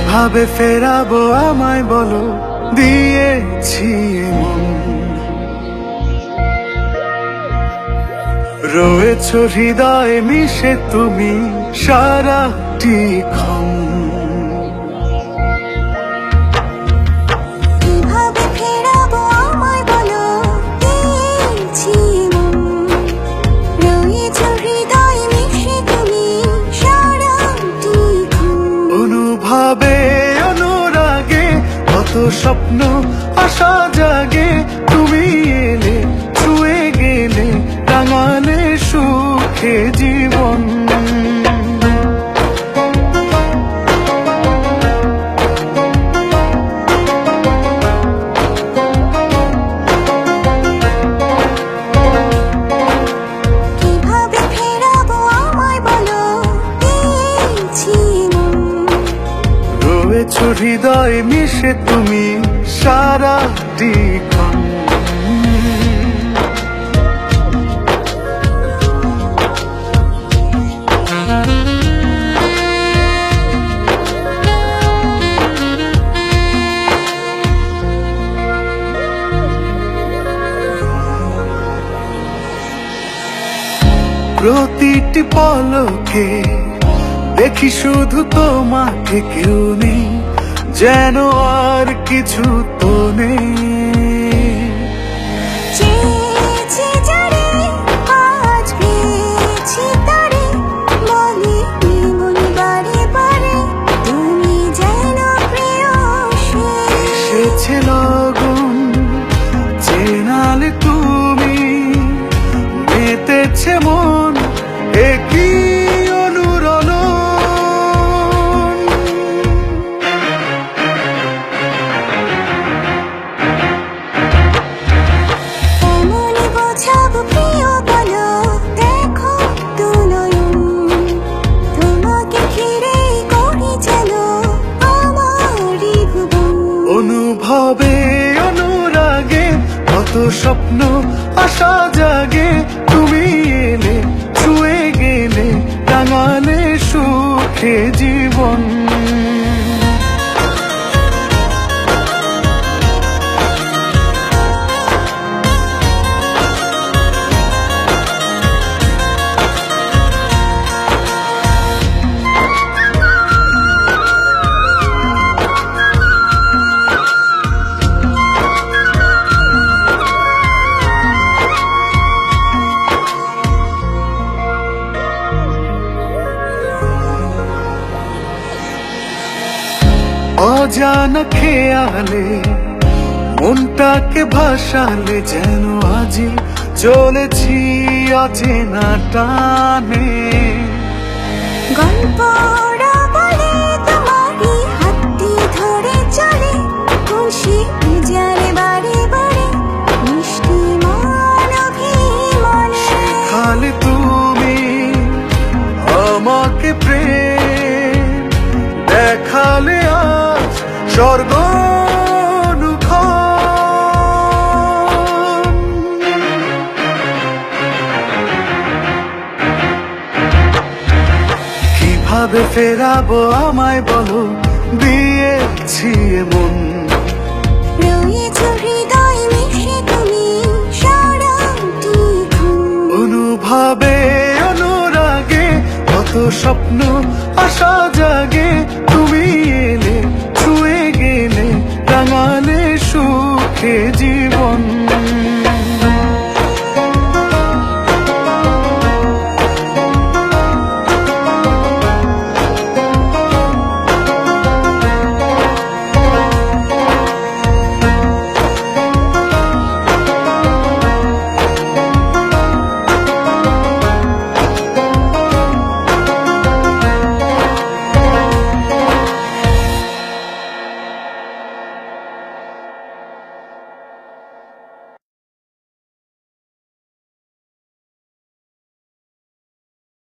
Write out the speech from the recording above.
কিভাবে ফেরাবো আমায় বলো, দিয়েছি মন। রয়েছ হৃদয়ে মিশে তুমি সারাটি ক্ষণ। কিভাবে ফেরাবো আমায় বলো, দিয়েছি মন। রয়েছ হৃদয়ে মিশে তুমি সারাটি ক্ষণ। অনুভবে অনুরাগে কত স্বপ্ন আশা জাগে, তুমি এলে ছুঁয়ে গেলে রাঙালে সুখে জীবন। কিভাবে ফেরাবো আমায় বলো, দিয়েছি মন। রয়েছ হৃদয়ে মিশে তুমি সারাটি ক্ষণ। প্রতিটি পলকে দেখি শুধু তোমাকে, কেউ নেই যেন আর কিছু তো নেই। চেয়েছি যারে, আজ পেয়েছি তারে, বলি মন বারে বারে, তুমি যেন প্রেয়সী। এসেছে লগন চেনালে তুমি, মেতেছে মন একই অনুরণন। এমনই বোঝাবো প্রিয় বলো, দেখো দু নয়ন। তোমাকে ঘিরে করি যেন আমারই ভুবন। অনুভবে অনুরাগে কত স্বপ্ন আশা জাগে, তুমি এলে ছুঁয়ে গেলে রাঙালে সুখে জীবন। অজানা খেয়ালে মনটাকে ভাসালে, যেন আজি চলেছি অচেনা টানে। গল্পরা বলে তোমারই হাতটি ধরে চলে, খুশি যারে বারে বারে, মিষ্টি মন অভিমানে। খালে তুমি আমাকে প্রেম, দেখালে আজ স্বর্গ কিভাবে ফেরাবো আমায় বলো, দিয়েছি মন। রয়েছ হৃদয়ে মিশে তুমি সারাটি ক্ষণ। অনুভবে অনুরাগে কত স্বপ্ন আশা জাগে, তুমি এলে ছুঁয়ে গেলে রাঙালে সুখে জীবন।